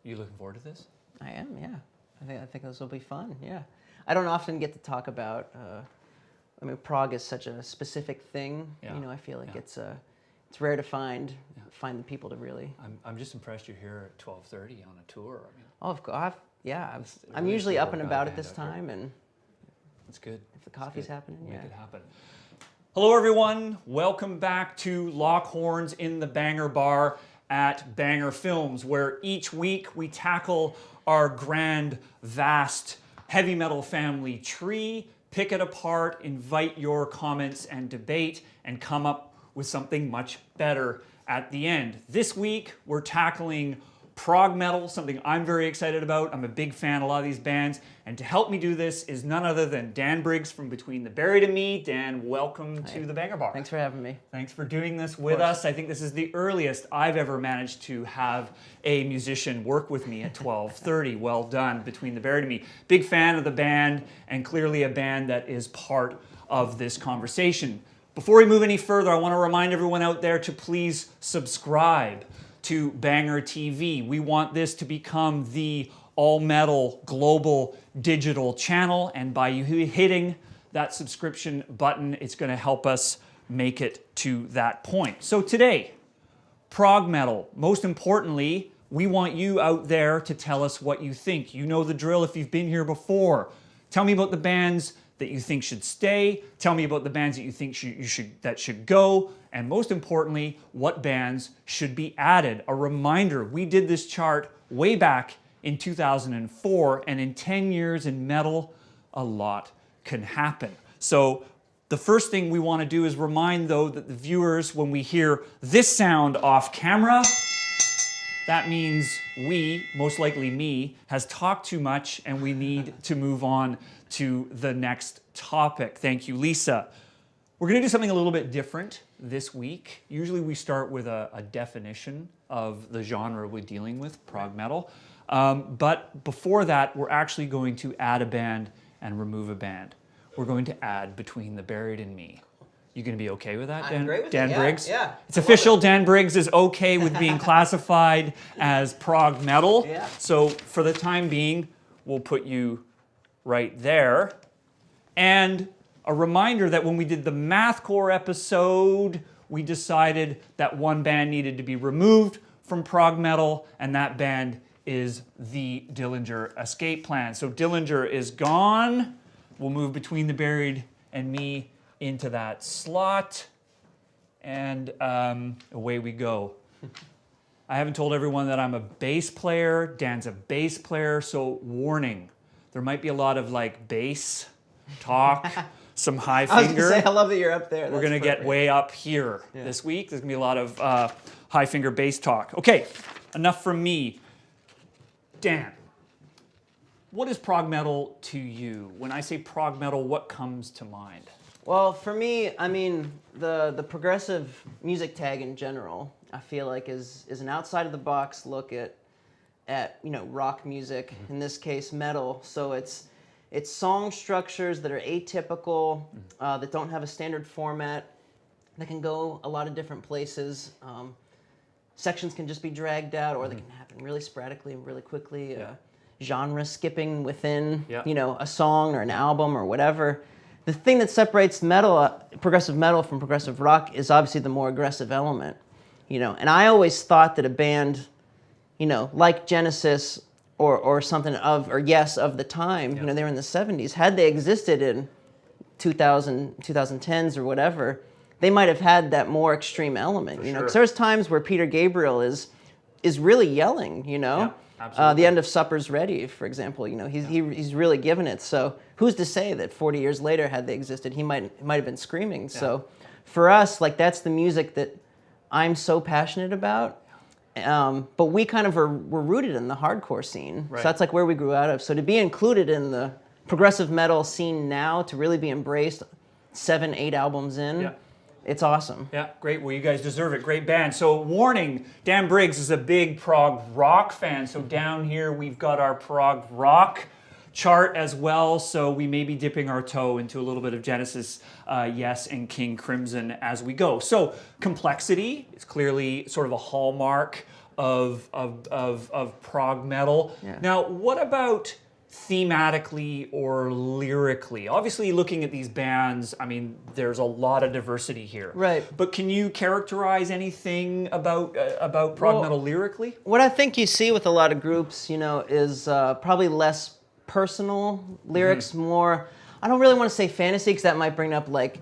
You looking forward to this? I am, yeah. I think this will be fun, yeah. I don't often get to talk about, I mean, prog is such a specific thing. Yeah. You know, I feel like it's rare to find the people to really. I'm just impressed you're here at 12:30 on a tour. I mean, Oh, of course, I'm really usually up and cool about band at this out here. time, and it's good. if the coffee's happening, Make yeah. it happen. Hello, everyone. Welcome back to Lock Horns in the Banger Bar at Banger Films, where each week we tackle our grand, vast heavy metal family tree, pick it apart, invite your comments and debate, and come up with something much better at the end. This week, we're tackling prog metal, something I'm very excited about. I'm a big fan of a lot of these bands. And to help me do this is none other than Dan Briggs from Between the Buried and Me. Dan, welcome to the Banger Bar. Thanks for having me. Thanks for doing this with us. I think this is the earliest I've ever managed to have a musician work with me at 12:30. Well done, Between the Buried and Me. Big fan of the band, and clearly a band that is part of this conversation. Before we move any further, I want to remind everyone out there to please subscribe to BangerTV. We want this to become the all-metal global digital channel, and by you hitting that subscription button, it's going to help us make it to that point. So today, prog metal. Most importantly, we want you out there to tell us what you think. You know the drill if you've been here before. Tell me about the bands that you think should stay. Tell me about the bands that you think should go. And most importantly, what bands should be added. A reminder, we did this chart way back in 2004, and in 10 years in metal, a lot can happen. So the first thing we want to do is remind, though, that the viewers, when we hear this sound off camera, that means we, most likely me, has talked too much and we need to move on to the next topic. Thank you, Lisa. We're going to do something a little bit different this week. Usually we start with a definition of the genre we're dealing with, prog metal. But before that, we're actually going to add a band and remove a band. We're going to add Between the Buried and Me. You going to be okay with that, Dan? I'm great with Dan it, Briggs? Yeah. It's official. Dan Briggs is okay with being classified as prog metal. Yeah. So for the time being, we'll put you right there. And a reminder that when we did the mathcore episode, we decided that one band needed to be removed from prog metal, and that band is the Dillinger Escape Plan. So Dillinger is gone. We'll move Between the Buried and Me into that slot, and away we go. I haven't told everyone that I'm a bass player. Dan's a bass player, so warning. There might be a lot of like bass talk, some high finger. I was going to say, I love that you're up there. We're going to get way up here this week. There's going to be a lot of high finger bass talk. Okay, enough from me. Dan, what is prog metal to you? When I say prog metal, what comes to mind? Well, for me, I mean, the progressive music tag in general, I feel like is an outside of the box look at rock music, in this case metal. So it's song structures that are atypical, that don't have a standard format, that can go a lot of different places. Sections can just be dragged out, or they can happen really sporadically and really quickly. Genre skipping within a song or an album or whatever. The thing that separates metal, progressive metal from progressive rock is obviously the more aggressive element, And I always thought that a band, like Genesis or something of the time, they were in the 70s, had they existed in 2010s or whatever, they might have had that more extreme element, Because there's times where Peter Gabriel is really yelling, The End of Supper's Ready, for example, he's really given it. So who's to say that 40 years later, had they existed, he might have been screaming. Yeah. So for us, like that's the music that I'm so passionate about. But we kind of were rooted in the hardcore scene. Right. So that's like where we grew out of. So to be included in the progressive metal scene now, to really be embraced 7-8 albums in, it's awesome. Yeah, great. Well, you guys deserve it. Great band. So warning, Dan Briggs is a big prog rock fan. So down here we've got our prog rock chart as well. So we may be dipping our toe into a little bit of Genesis, Yes, and King Crimson as we go. So complexity is clearly sort of a hallmark of prog metal. Yeah. Now, what about thematically or lyrically? Obviously, looking at these bands, I mean, there's a lot of diversity here. Right. But can you characterize anything about prog metal lyrically? What I think you see with a lot of groups, you know, is probably less personal lyrics, more. I don't really want to say fantasy because that might bring up like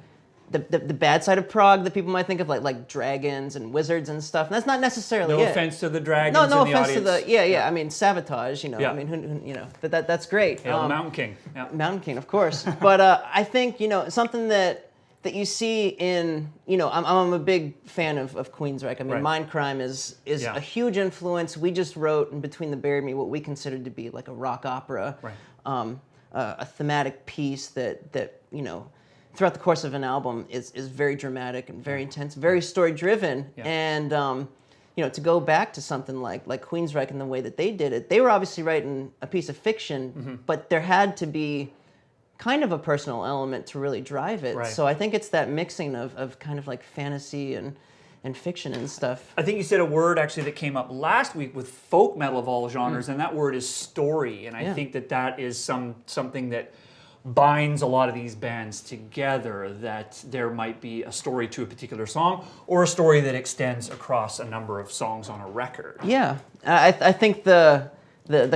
the bad side of prog that people might think of, like dragons and wizards and stuff. And that's not necessarily No it. offense to the dragons. No in the offense audience. to the yeah. I mean, Savatage. You know, Yeah. I mean, you know, that's great. Hail the Mountain King. Yeah. Mountain King, of course. But I think, you know, something that you see in, you know, I'm a big fan of Queensryche. I mean, Right. Mindcrime is Yeah. a huge influence. We just wrote in Between the Buried Me what we considered to be like a rock opera, Right. a thematic piece that you know, throughout the course of an album is very dramatic and very intense, very story driven, Yeah. and you know, to go back to something like Queensryche and the way that they did it, they were obviously writing a piece of fiction, but there had to be kind of a personal element to really drive it. Right. So I think it's that mixing of kind of like fantasy and fiction and stuff. I think you said a word actually that came up last week with folk metal of all genres, and that word is story. And I Yeah. think that is something that binds a lot of these bands together, that there might be a story to a particular song or a story that extends across a number of songs on a record. Yeah, I think the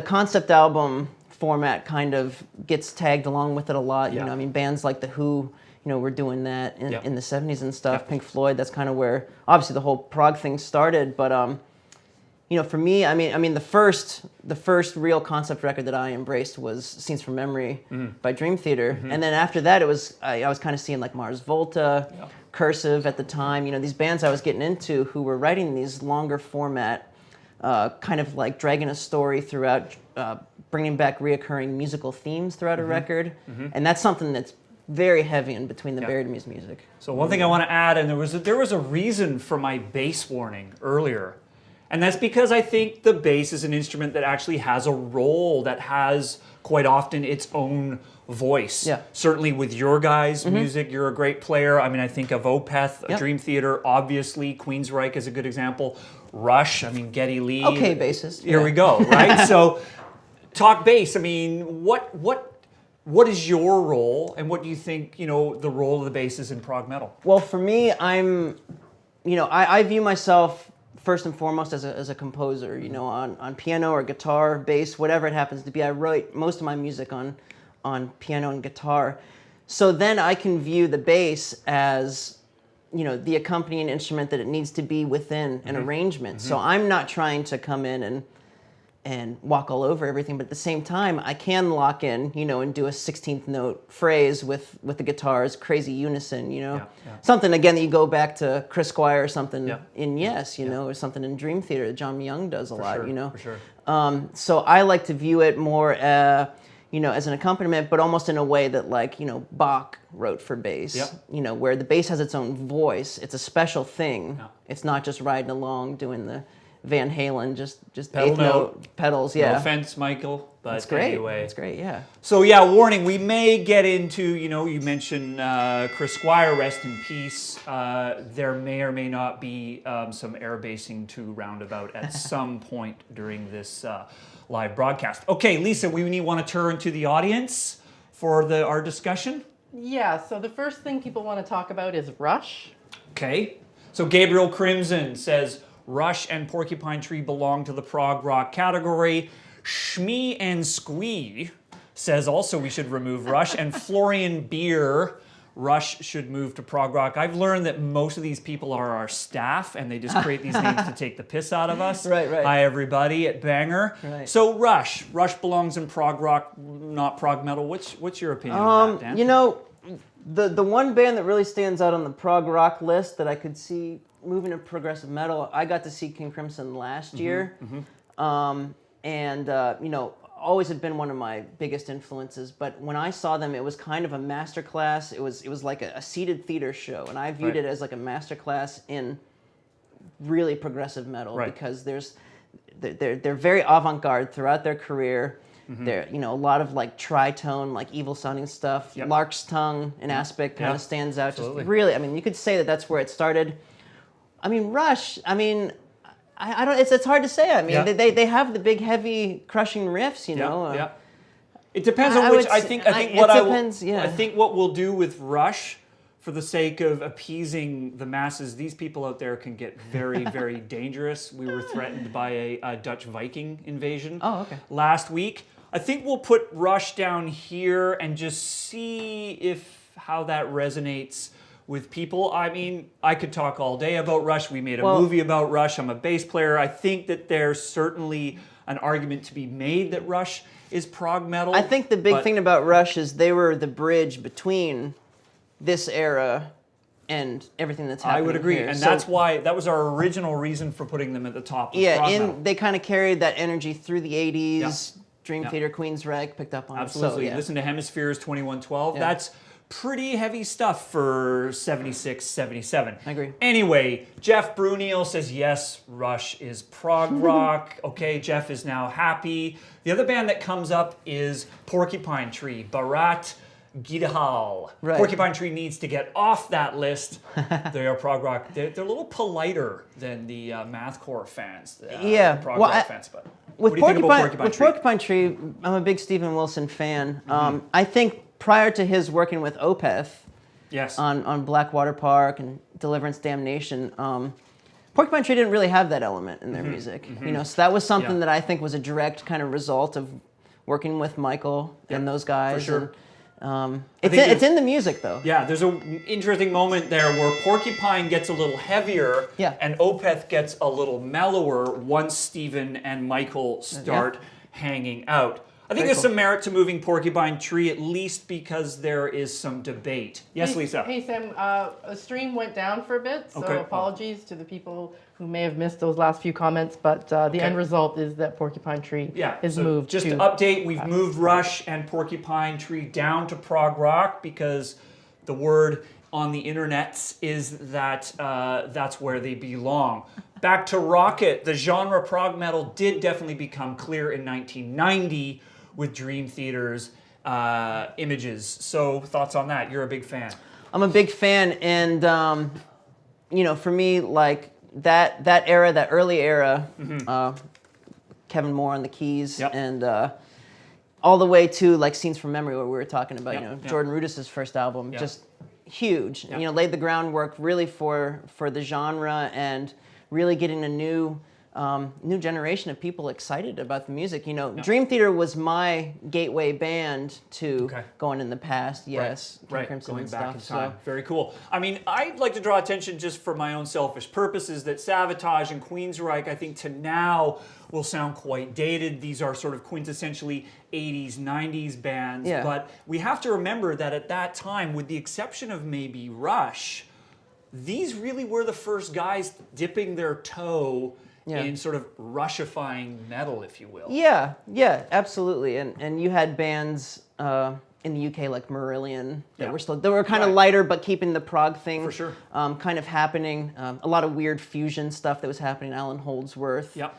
concept album format kind of gets tagged along with it a lot. You Yeah. know, I mean, bands like The Who, you know, were doing that Yeah. in the 70s and stuff. Yeah. Pink Floyd, that's kind of where obviously the whole prog thing started. But you know, for me, I mean, the first real concept record that I embraced was Scenes from Memory by Dream Theater, and then after that, it was I was kind of seeing like Mars Volta, Yeah. Cursive at the time. You know, these bands I was getting into who were writing these longer format, kind of like dragging a story throughout, bringing back reoccurring musical themes throughout a record, and that's something that's very heavy in Between the Yeah. Buried Me's music. So one thing I want to add, and there was a reason for my bass warning earlier, and that's because I think the bass is an instrument that actually has a role, that has quite often its own voice. Yeah. Certainly with your guys' music, you're a great player. I mean, I think of Opeth, Yep. Dream Theater, obviously. Queensryche is a good example. Rush, I mean, Geddy Lee. Okay, bassist. Here yeah. we go, right? So talk bass. I mean, what is your role, and what do you think, you know, the role of the bass is in prog metal? Well, for me, I view myself first and foremost as a composer. You know, on piano or guitar, bass, whatever it happens to be. I write most of my music on piano and guitar. So then I can view the bass as, you know, the accompanying instrument that it needs to be within an arrangement. So I'm not trying to come in and walk all over everything, but at the same time, I can lock in, you know, and do a 16th note phrase with the guitars, crazy unison, you know. Yeah, yeah. Something, again, that you go back to Chris Squire or something Yeah. in Yes, you know, or something in Dream Theater that John Young does a lot, sure, you know. for sure. So I like to view it more, you know, as an accompaniment, but almost in a way that, like, you know, Bach wrote for bass, Yep. you know, where the bass has its own voice. It's a special thing. Yeah. It's not just riding along doing the Van Halen, just Pedal eighth note. note pedals, yeah. No offense, Michael, but That's great. anyway. That's great, yeah. So yeah, warning, we may get into, you know, you mentioned Chris Squire, rest in peace. There may or may not be some air basing to roundabout at some point during this live broadcast. Okay, Lisa, we want to turn to the audience for our discussion. Yeah, so the first thing people want to talk about is Rush. Okay, so Gabriel Crimson says, Rush and Porcupine Tree belong to the prog rock category. Shmee and Squee says also we should remove Rush. And Florian Beer, Rush should move to prog rock. I've learned that most of these people are our staff, and they just create these names to take the piss out of us. Right. Hi, everybody at Banger. Right. So Rush belongs in prog rock, not prog metal. What's your opinion on that, Dan? You know, the one band that really stands out on the prog rock list that I could see moving to progressive metal, I got to see King Crimson last year, and you know, always had been one of my biggest influences. But when I saw them, it was kind of a masterclass. It was like a seated theater show, and I viewed Right. it as like a masterclass in really progressive metal, Right. because they're very avant-garde throughout their career. There, you know, a lot of like tritone, like evil sounding stuff. Yep. Lark's tongue, an aspect kind Yeah, of stands out. absolutely. Just really, I mean, you could say that that's where it started. I mean, Rush. I mean, I don't. It's hard to say. I mean, Yeah. they have the big, heavy, crushing riffs. You know. Yeah. It depends on I which. would I s- think. I- I think it what I will. depends, yeah. I think what we'll do with Rush, for the sake of appeasing the masses, these people out there can get very, very dangerous. We were threatened by a Dutch Viking invasion. Oh, okay. Last week. I think we'll put Rush down here and just see how that resonates with people. I mean, I could talk all day about Rush. We made a movie about Rush. I'm a bass player. I think that there's certainly an argument to be made that Rush is prog metal. I think the big thing about Rush is they were the bridge between this era and everything that's happening. I would agree, here. and So, that's why that was our original reason for putting them at the top. Of prog metal. they kind of carried that energy through the '80s. Yeah. Dream Yeah. Theater, Queensryche picked up on Absolutely. it. So, yeah. Listen to Hemispheres 2112. Yeah. That's pretty heavy stuff for 76, 77. I agree. Anyway, Jeff Brunel says, yes, Rush is prog rock. Okay, Jeff is now happy. The other band that comes up is Porcupine Tree, Bharat Gidahal. Right. Porcupine Tree needs to get off that list. They are prog rock. They're a little politer than the mathcore fans, Yeah. the prog Well, rock fans. But With what do you think about Porcupine Tree? Porcupine Tree, I'm a big Steven Wilson fan. I think prior to his working with Opeth Yes. on Blackwater Park and Deliverance Damnation, Porcupine Tree didn't really have that element in their music. You know, so that was something Yeah. that I think was a direct kind of result of working with Michael and those guys. sure. And, think it's in the music though. Yeah, there's an interesting moment there where Porcupine gets a little heavier Yeah. and Opeth gets a little mellower once Steven and Michael start hanging out. I think Very there's cool. some merit to moving Porcupine Tree, at least because there is some debate. Yes, Lisa? Hey, Sam, the stream went down for a bit, so Okay. apologies to the people who may have missed those last few comments, but the end result is that Porcupine Tree is so moved just to... to update, we've moved Rush and Porcupine Tree down to prog rock because the word on the internets is that that's where they belong. Back to Rocket, the genre prog metal did definitely become clear in 1990 with Dream Theater's images. So thoughts on that? You're a big fan. I'm a big fan, and you know, for me, like that era, that early era, Kevin Moore on the keys, Yep. and all the way to like Scenes from Memory, where we were talking about, Yep, you know, yep. Jordan Rudess's first album, Yep. just huge. Yep. You know, laid the groundwork really for the genre and really getting a new generation of people excited about the music. You know, Dream Theater was my gateway band to going in the past. Yes, King Right, Crimson going and back stuff. in time. Very cool. I mean, I'd like to draw attention just for my own selfish purposes that Savatage and Queensryche, I think to now will sound quite dated. These are sort of quintessentially 80s, 90s bands. Yeah. But we have to remember that at that time, with the exception of maybe Rush, these really were the first guys dipping their toe in sort of Rushifying metal, if you will. Yeah, absolutely. And you had bands in the UK like Marillion that were kind of lighter but keeping the prog thing For sure. kind of happening. A lot of weird fusion stuff that was happening. Alan Holdsworth, Yep.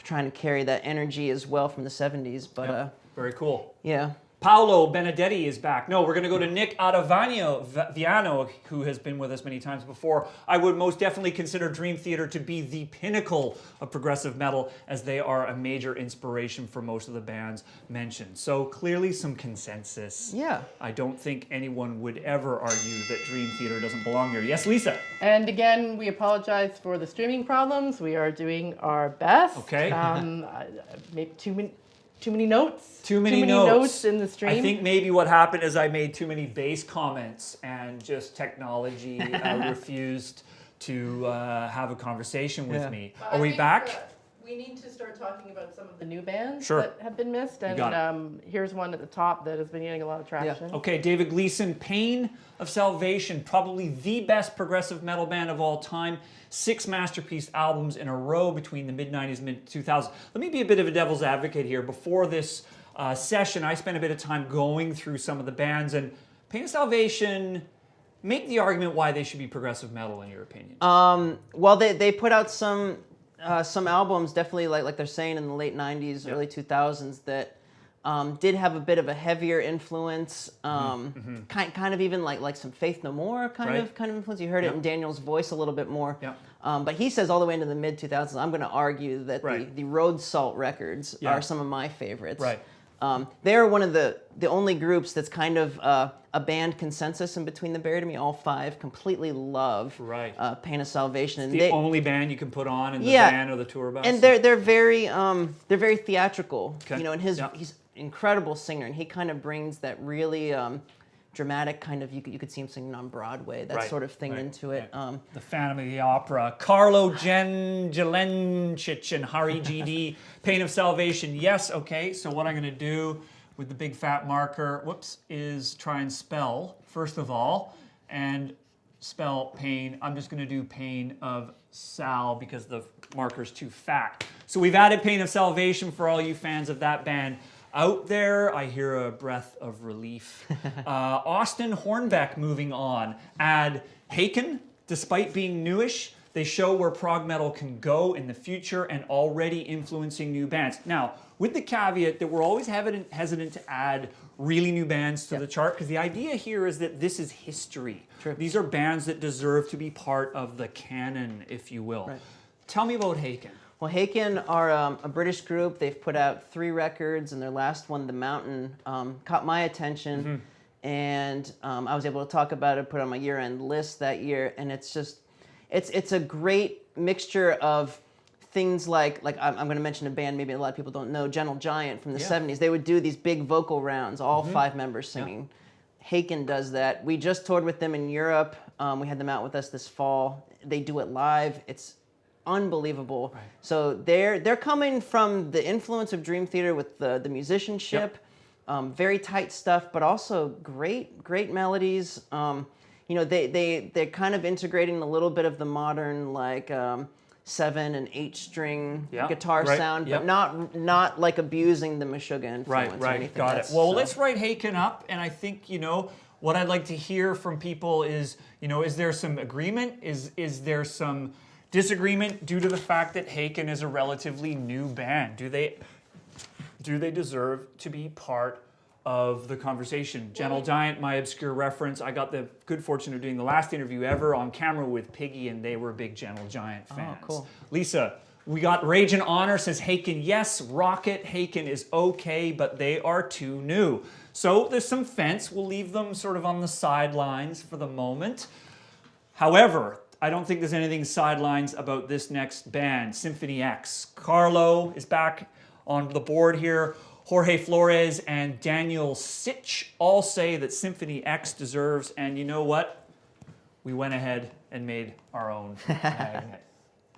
trying to carry that energy as well from the '70s. But Very cool. yeah. Paolo Benedetti is back. No, we're going to go to Nick Viano, who has been with us many times before. I would most definitely consider Dream Theater to be the pinnacle of progressive metal, as they are a major inspiration for most of the bands mentioned. So clearly some consensus. Yeah. I don't think anyone would ever argue that Dream Theater doesn't belong here. Yes, Lisa? And again, we apologize for the streaming problems. We are doing our best. Okay. Maybe too many notes. Too many notes in the stream. I think maybe what happened is I made too many bass comments and just technology refused to have a conversation with me. Well, Are I we think, back? we need to start talking about some of the new bands Sure. that have been missed. And got here's one at the top that has been getting a lot of traction. Okay, David Gleason, Pain of Salvation, probably the best progressive metal band of all time. 6 masterpiece albums in a row between the mid-90s and mid-2000s. Let me be a bit of a devil's advocate here. Before this session, I spent a bit of time going through some of the bands, and Pain of Salvation, make the argument why they should be progressive metal in your opinion. Well, they put out some albums, definitely like they're saying in the late '90s, early 2000s, that did have a bit of a heavier influence, kind of even like some Faith No More kind of influence. You heard it in Daniel's voice a little bit more. Yeah. But he says all the way into the mid 2000s. I'm going to argue that the Road Salt records are some of my favorites. Right. They're one of the only groups that's kind of a band consensus in between the Buried Me. All five completely love Pain of Salvation. And the only band you can put on in the van or the tour bus. And they're very theatrical. Okay. You know, and he's an incredible singer, and he kind of brings that really dramatic kind of, you could see him singing on Broadway, that sort of thing into it. The Phantom of the Opera, Carlo Jelencic and Hari GD, Pain of Salvation. Yes, okay, so what I'm going to do with the big fat marker, is try and spell, first of all, and spell pain. I'm just going to do Pain of Sal because the marker's too fat. So we've added Pain of Salvation for all you fans of that band. Out there, I hear a breath of relief. Austin Hornbeck moving on. Add Haken, despite being newish, they show where prog metal can go in the future and already influencing new bands. Now, with the caveat that we're always hesitant to add really new bands to the chart, because the idea here is that this is history. True. These are bands that deserve to be part of the canon, if you will. Right. Tell me about Haken. Well, Haken are a British group. They've put out 3 records, and their last one, The Mountain, caught my attention. And I was able to talk about it, put it on my year-end list that year, and it's just, it's a great mixture of things like I'm going to mention a band maybe a lot of people don't know, Gentle Giant from the 70s. They would do these big vocal rounds, all 5 members singing. Haken does that. We just toured with them in Europe. We had them out with us this fall. They do it live. It's unbelievable. Right. So they're coming from the influence of Dream Theater with the musicianship, very tight stuff, but also great melodies. You know, they're kind of integrating a little bit of the modern 7 and 8 string guitar sound, but not like abusing the Meshuggah influence. Right. Got it. Well, let's write Haken up, and I think what I'd like to hear from people is is there some agreement? Is there some disagreement due to the fact that Haken is a relatively new band? Do they deserve to be part of the conversation? Gentle Giant, my obscure reference. I got the good fortune of doing the last interview ever on camera with Piggy, and they were big Gentle Giant fans. Oh, cool. Lisa, we got Rage and Honor says Haken, yes. Rocket, Haken is okay, but they are too new. So there's some fence. We'll leave them sort of on the sidelines for the moment. However, I don't think there's anything sidelines about this next band, Symphony X. Carlo is back on the board here. Jorge Flores and Daniel Sitch all say that Symphony X deserves, and you know what? We went ahead and made our own magnet.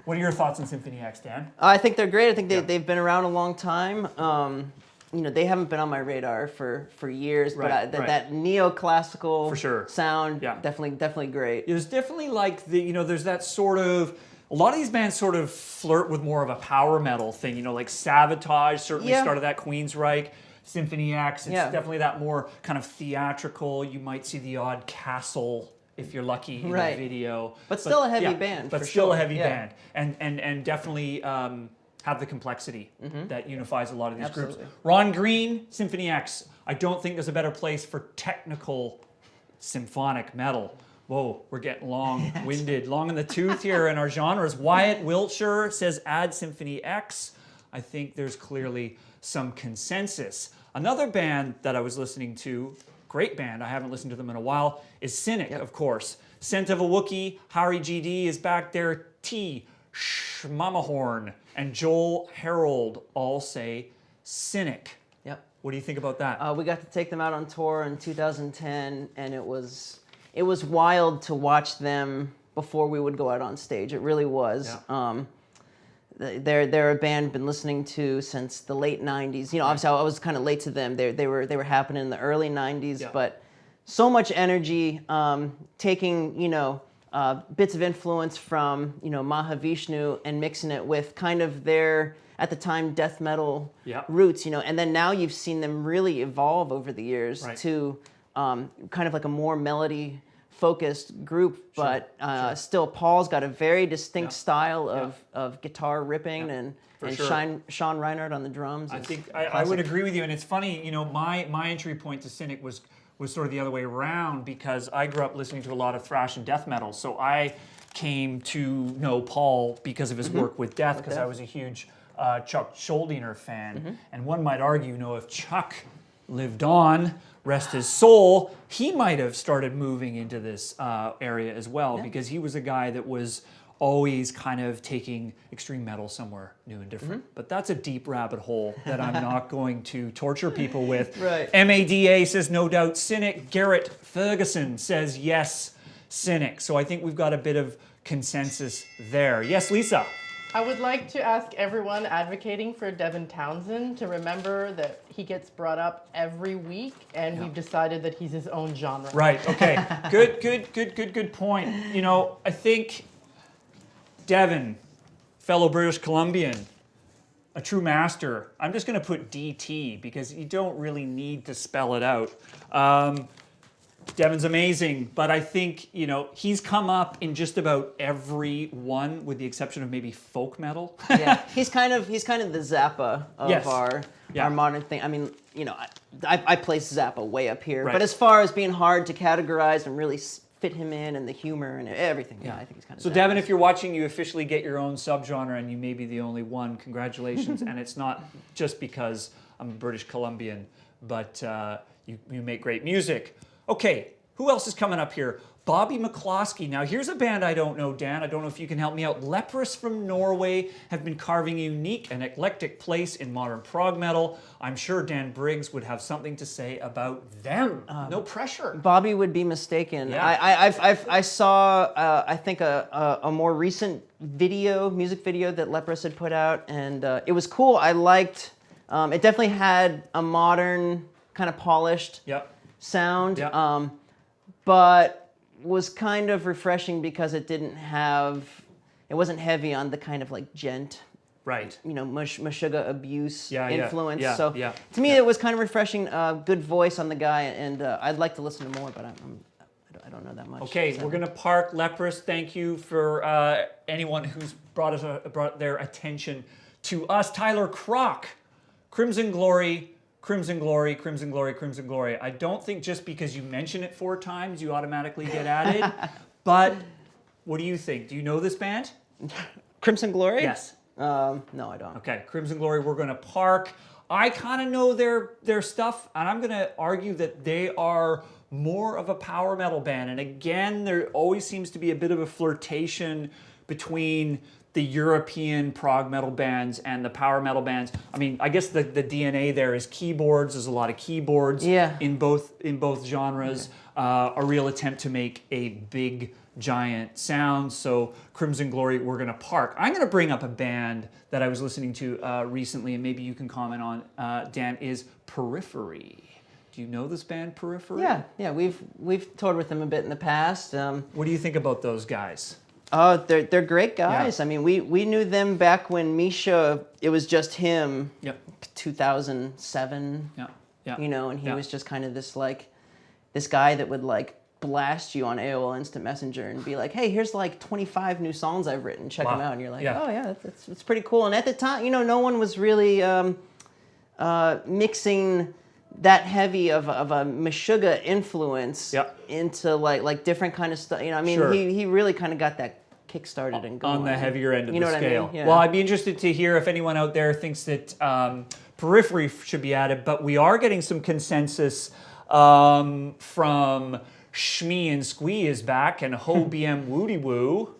What are your thoughts on Symphony X, Dan? I think they're great. I think they've been around a long time. They haven't been on my radar for years, but that neoclassical sound, definitely great. There's definitely there's that sort of, a lot of these bands sort of flirt with more of a power metal thing, like Sabotage certainly started that, Queensryche, Symphony X, it's definitely that more kind of theatrical, you might see the odd Castle, if you're lucky, in the video. But still a heavy band, but still a heavy band. And definitely have the complexity that unifies a lot of these groups. Ron Green, Symphony X. I don't think there's a better place for technical symphonic metal. Whoa, we're getting long-winded, long in the tooth here in our genres. Wyatt Wiltshire says add Symphony X. I think there's clearly some consensus. Another band that I was listening to, great band, I haven't listened to them in a while, is Cynic, of course. Scent of a Wookiee, Hari GD is back there, T. Schmamahorn and Joel Harold all say Cynic. Yep. What do you think about that? We got to take them out on tour in 2010, and it was wild to watch them before we would go out on stage. It really was. Yeah. They're a band I've been listening to since the late 90s. Obviously I was kind of late to them. They were happening in the early 90s, but so much energy, taking, bits of influence from, Mahavishnu and mixing it with kind of their, at the time, death metal roots, and then now you've seen them really evolve over the years to kind of like a more melody-focused group, but still Paul's got a very distinct style of guitar ripping and Sean Reinhardt on the drums. I think I would agree with you, and it's funny, my entry point to Cynic was sort of the other way around because I grew up listening to a lot of thrash and death metal, so I came to know Paul because of his work with Death, because I was a huge Chuck Schuldiner fan. And one might argue, if Chuck lived on, rest his soul, he might have started moving into this area as well, because he was a guy that was always kind of taking extreme metal somewhere new and different. But that's a deep rabbit hole that I'm not going to torture people with. Right. MADA says no doubt Cynic. Garrett Ferguson says yes, Cynic. So I think we've got a bit of consensus there. Yes, Lisa? I would like to ask everyone advocating for Devin Townsend to remember that he gets brought up every week, and we've decided that he's his own genre. Right, okay. Good point. I think Devin, fellow British Columbian, a true master. I'm just going to put DT because you don't really need to spell it out. Devin's amazing, but I think, he's come up in just about every one, with the exception of maybe folk metal. Yeah, he's kind of the Zappa of our modern thing. I mean, I place Zappa way up here, but as far as being hard to categorize and really fit him in, and the humor and everything, I think he's kind of. So Zappa. Devin, if you're watching, you officially get your own subgenre, and you may be the only one. Congratulations, and it's not just because I'm a British Columbian, but you make great music. Okay, who else is coming up here? Bobby McCloskey. Now, here's a band I don't know, Dan. I don't know if you can help me out. Leprous from Norway have been carving a unique and eclectic place in modern prog metal. I'm sure Dan Briggs would have something to say about them. No pressure. Bobby would be mistaken. Yeah. I saw, I think, a more recent music video that Leprous had put out, and it was cool. I liked, it definitely had a modern, kind of polished sound, but was kind of refreshing because it wasn't heavy on the kind of like gent, right? Meshuggah abuse influence. Yeah, so to me, it was kind of refreshing. Good voice on the guy, and I'd like to listen to more, but I don't know that much. Okay, we're gonna park Leprous. Thank you for anyone who's brought their attention to us. Tyler Croc, Crimson Glory. Crimson Glory, Crimson Glory, Crimson Glory. I don't think just because you mention it 4 times, you automatically get added. But what do you think? Do you know this band? Crimson Glory? Yes. No, I don't. Okay, Crimson Glory, we're going to park. I kind of know their stuff, and I'm going to argue that they are more of a power metal band. And again, there always seems to be a bit of a flirtation between the European prog metal bands and the power metal bands. I mean, I guess the DNA there is keyboards. There's a lot of keyboards in both genres. Okay. A real attempt to make a big, giant sound. So Crimson Glory, we're going to park. I'm going to bring up a band that I was listening to recently, and maybe you can comment on, Dan, is Periphery. Do you know this band, Periphery? Yeah, we've toured with them a bit in the past. What do you think about those guys? Oh, they're great guys. Yeah. I mean, we knew them back when Misha, it was just him. 2007. Yeah. And he was just kind of this guy that would blast you on AOL Instant Messenger and be like, hey, here's 25 new songs I've written. Check them out. And you're like, oh yeah, it's pretty cool. And at the time, no one was really mixing that heavy of a Meshuggah influence into like different kind of stuff. He really kind of got that kick-started and going. On the heavier end of the scale. I mean? Yeah. Well, I'd be interested to hear if anyone out there thinks that Periphery should be added, but we are getting some consensus from Shmee and Squee is back, and Ho BM Woody Woo.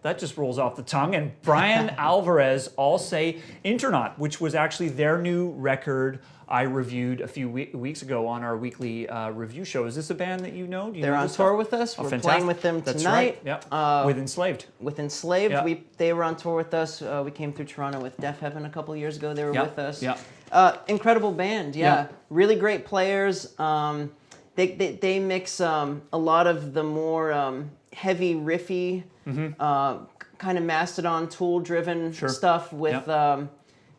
That just rolls off the tongue. And Brian Alvarez all say Internaut, which was actually their new record I reviewed a few weeks ago on our weekly review show. Is this a band that you know? Do you They're know on tour with us. We're playing with them tonight. That's right. Yep. With Enslaved. With Enslaved. Yep. They were on tour with us. We came through Toronto with Deaf Heaven a couple years ago. They were with us. Yeah. Incredible band. Yeah. Really great players. They mix a lot of the more heavy riffy, kind of Mastodon Tool-driven stuff with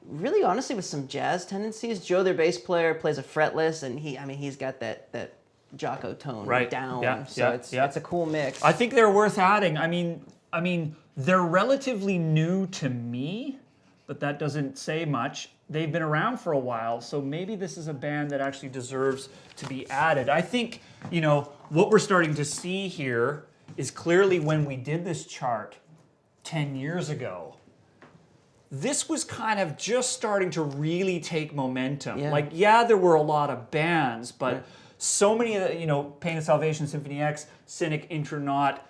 really honestly with some jazz tendencies. Joe, their bass player, plays a fretless, and he's got that Jocko tone down. Yeah. So it's a cool mix. I think they're worth adding. I mean, they're relatively new to me, but that doesn't say much. They've been around for a while, so maybe this is a band that actually deserves to be added. I think, what we're starting to see here is clearly when we did this chart 10 years ago, this was kind of just starting to really take momentum. Yeah. Like, there were a lot of bands, but so many of the, Pain of Salvation, Symphony X, Cynic, Intronaut,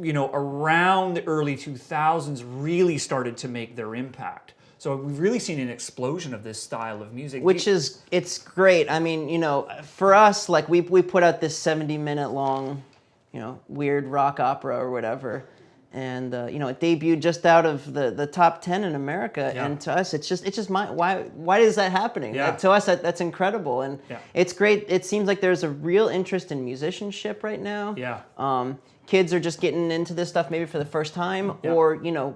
around the early 2000s really started to make their impact. So we've really seen an explosion of this style of music. It's great. I mean, for us, like we put out this 70-minute long, weird rock opera or whatever. And it debuted just out of the top 10 in America, and to us, it's just why is that happening? Yeah. To us, that's incredible, and it's great. It seems like there's a real interest in musicianship right now. Yeah. Kids are just getting into this stuff maybe for the first time, or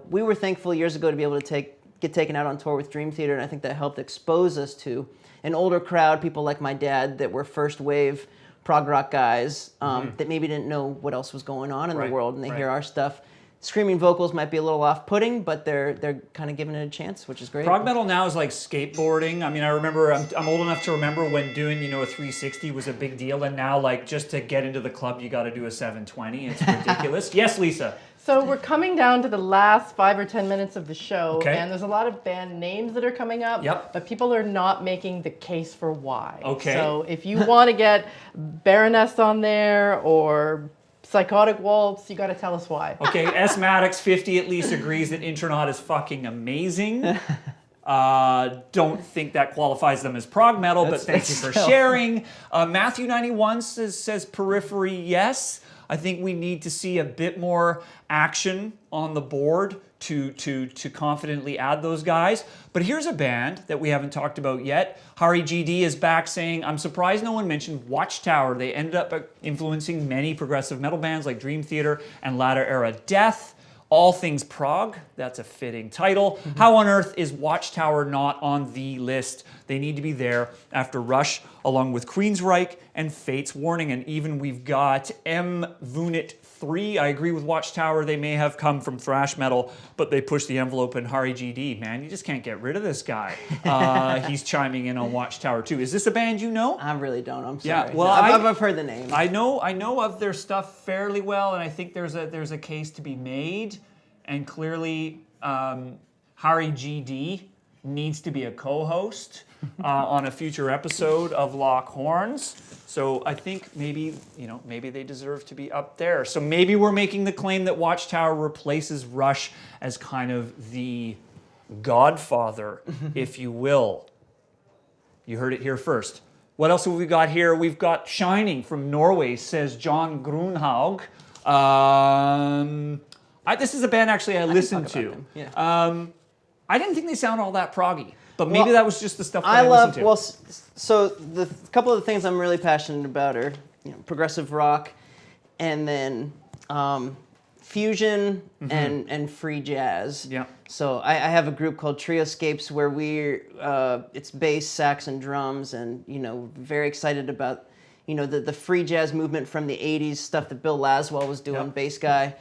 we were thankful years ago to be able to get taken out on tour with Dream Theater, and I think that helped expose us to an older crowd, people like my dad that were first wave prog rock guys that maybe didn't know what else was going on in the world, and they hear our stuff. Screaming vocals might be a little off-putting, but they're kind of giving it a chance, which is great. Prog metal now is like skateboarding. I mean, I remember, I'm old enough to remember when doing, a 360 was a big deal, and now, like, just to get into the club, you got to do a 720. It's ridiculous. Yes, Lisa? So we're coming down to the last 5 or 10 minutes of the show, Okay. and there's a lot of band names that are coming up, but people are not making the case for why. Okay. So if you want to get Baroness on there or Psychotic Waltz, you got to tell us why. Okay, S. Maddox 50 at least agrees that Intronaut is fucking amazing. Don't think that qualifies them as prog metal, but thank you for sharing. Matthew 91 says Periphery, yes. I think we need to see a bit more action on the board to confidently add those guys. But here's a band that we haven't talked about yet. Hari GD is back saying, I'm surprised no one mentioned Watchtower. They ended up influencing many progressive metal bands like Dream Theater and latter era Death. All Things Prog, that's a fitting title. How on earth is Watchtower not on the list? They need to be there after Rush, along with Queensryche and Fate's Warning. And even we've got M. Vunit 3. I agree with Watchtower. They may have come from thrash metal, but they pushed the envelope in Hari GD. Man, you just can't get rid of this guy. He's chiming in on Watchtower too. Is this a band you know? I really don't. I'm sorry. Yeah, well, I've heard the name. I know of their stuff fairly well, and I think there's a case to be made. And clearly, Hari GD needs to be a co-host on a future episode of Lock Horns. So I think maybe they deserve to be up there. So maybe we're making the claim that Watchtower replaces Rush as kind of the godfather, if you will. You heard it here first. What else have we got here? We've got Shining from Norway, says John Grunhaug. This is a band actually I listened to. Yeah. I didn't think they sound all that proggy, but maybe that was just the stuff that I listened to. Well, so the couple of the things I'm really passionate about are progressive rock, and then fusion and free jazz. Yeah. So I have a group called Trioscapes where it's bass, sax, and drums, and very excited about the free jazz movement from the '80s, stuff that Bill Laswell was doing, bass guy.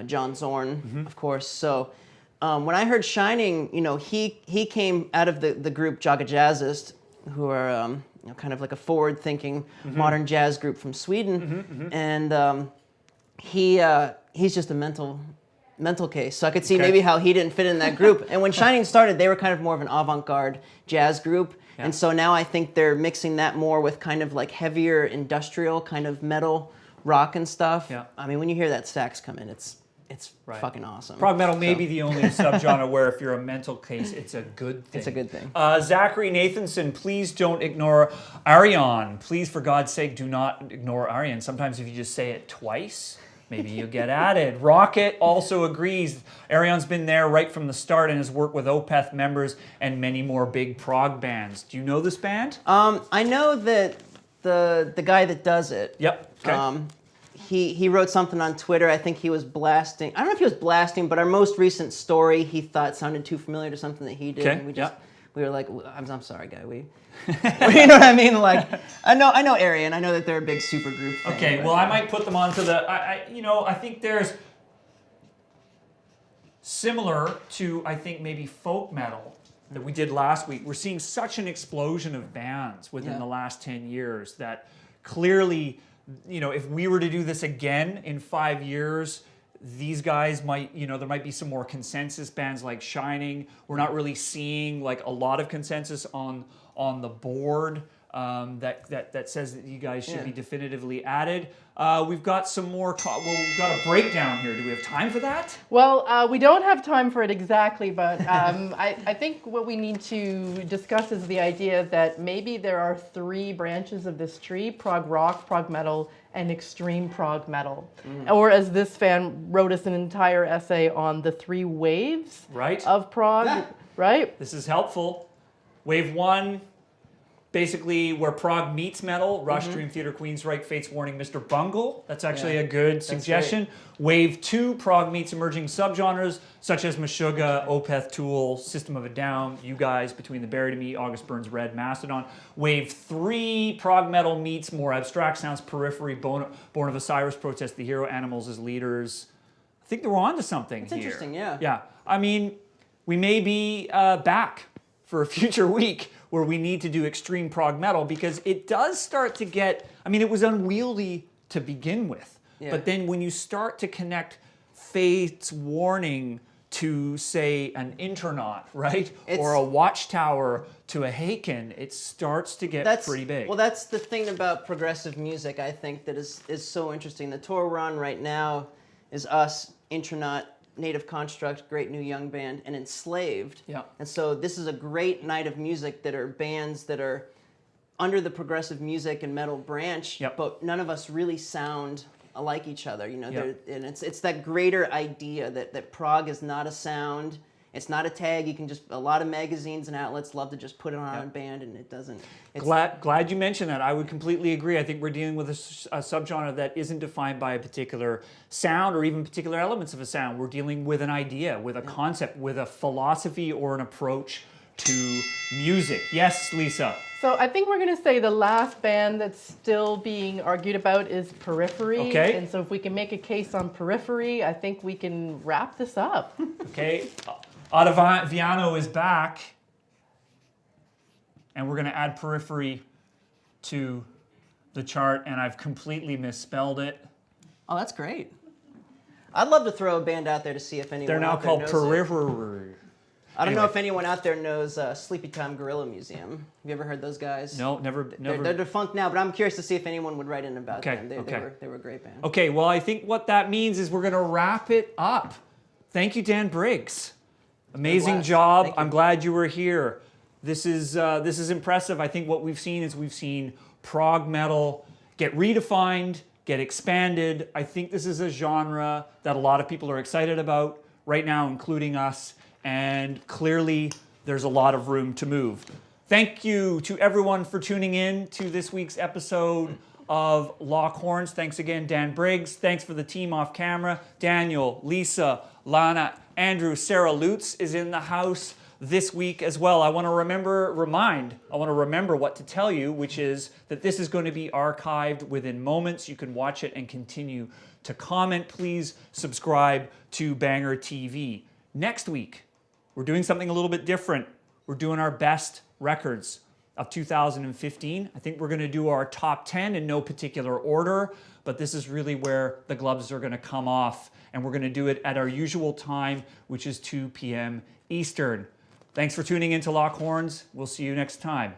John Zorn, of course. So when I heard Shining, he came out of the group Jaga Jazzist, who are kind of like a forward-thinking modern jazz group from Sweden, and he's just a mental case. So I could see maybe how he didn't fit in that group. And when Shining started, they were kind of more of an avant-garde jazz group. Yeah. And so now I think they're mixing that more with kind of like heavier industrial kind of metal rock and stuff. Yeah. I mean, when you hear that sax come in, it's fucking awesome. Prog metal may be the only subgenre where if you're a mental case, it's a good thing. It's a good thing. Zachary Nathanson, please don't ignore Arion. Please, for God's sake, do not ignore Arion. Sometimes if you just say it twice, maybe you get added. Rocket also agrees. Arion's been there right from the start and has worked with Opeth members and many more big prog bands. Do you know this band? I know that the guy that does it. Yep. Okay. He wrote something on Twitter. I think he was blasting. I don't know if he was blasting, but our most recent story he thought sounded too familiar to something that he did. Okay. And we were like, I'm sorry, guy. You know what I mean? Like, I know Arion. I know that they're a big super group thing, Okay. Well, I might put them onto the. I think there's similar to maybe folk metal that we did last week. We're seeing such an explosion of bands within the last 10 years that clearly if we were to do this again in 5 years, these guys might, there might be some more consensus bands like Shining. We're not really seeing like a lot of consensus on the board that says that you guys should be definitively added. We've got some more, we've got a breakdown here. Do we have time for that? Well, we don't have time for it exactly, but I think what we need to discuss is the idea that maybe there are 3 branches of this tree: prog rock, prog metal, and extreme prog metal. Or as this fan wrote us an entire essay on the 3 waves of prog, right? This is helpful. Wave 1, basically where prog meets metal: Rush, Dream Theater, Queensryche, Fates Warning, Mr. Bungle. That's actually a good suggestion. Wave 2, prog meets emerging subgenres such as Meshuggah, Opeth, Tool, System of a Down, you guys, Between the Buried and Me, August Burns Red, Mastodon. Wave 3, prog metal meets more abstract sounds: Periphery, Born of Osiris, Protest the Hero, Animals as Leaders. I think we're on to something here. It's interesting, yeah. Yeah. I mean, we may be back for a future week where we need to do extreme prog metal, because it does start to get, it was unwieldy to begin with. Yeah. But then when you start to connect Fate's Warning to, say, an Internaut, right? Or a Watchtower to a Haken, it starts to get pretty big. Well, that's the thing about progressive music, I think, that is so interesting. The tour we're on right now is us, Internaut, Native Construct, Great New Young Band, and Enslaved. Yeah. And so this is a great night of music that are bands that are under the progressive music and metal branch, but none of us really sound alike each other. And it's that greater idea that prog is not a sound. It's not a tag. You can a lot of magazines and outlets love to just put it on a band, and it doesn't. Glad you mentioned that. I would completely agree. I think we're dealing with a subgenre that isn't defined by a particular sound or even particular elements of a sound. We're dealing with an idea, with a concept, with a philosophy or an approach to music. Yes, Lisa? So I think we're going to say the last band that's still being argued about is Periphery. Okay. And so if we can make a case on Periphery, I think we can wrap this up. Okay. Ottaviano is back, and we're going to add Periphery to the chart, and I've completely misspelled it. Oh, that's great. I'd love to throw a band out there to see if anyone They're now out there called knows Periphery. I don't know if anyone out there knows Sleepy Time Gorilla Museum. Have you ever heard those guys? No, never. They're defunct now, but I'm curious to see if anyone would write in about them. They were a great band. Okay, well, I think what that means is we're going to wrap it up. Thank you, Dan Briggs. Amazing job. I'm glad you were here. This is impressive. I think what we've seen prog metal get redefined, get expanded. I think this is a genre that a lot of people are excited about right now, including us. And clearly, there's a lot of room to move. Thank you to everyone for tuning in to this week's episode of Lock Horns. Thanks again, Dan Briggs. Thanks for the team off camera. Daniel, Lisa, Lana, Andrew, Sarah Lutz is in the house this week as well. I want to remember what to tell you, which is that this is going to be archived within moments. You can watch it and continue to comment. Please subscribe to BangerTV. Next week, we're doing something a little bit different. We're doing our best records of 2015. I think we're going to do our top 10 in no particular order, but this is really where the gloves are going to come off, and we're going to do it at our usual time, which is 2 p.m. Eastern. Thanks for tuning in to Lock Horns. We'll see you next time.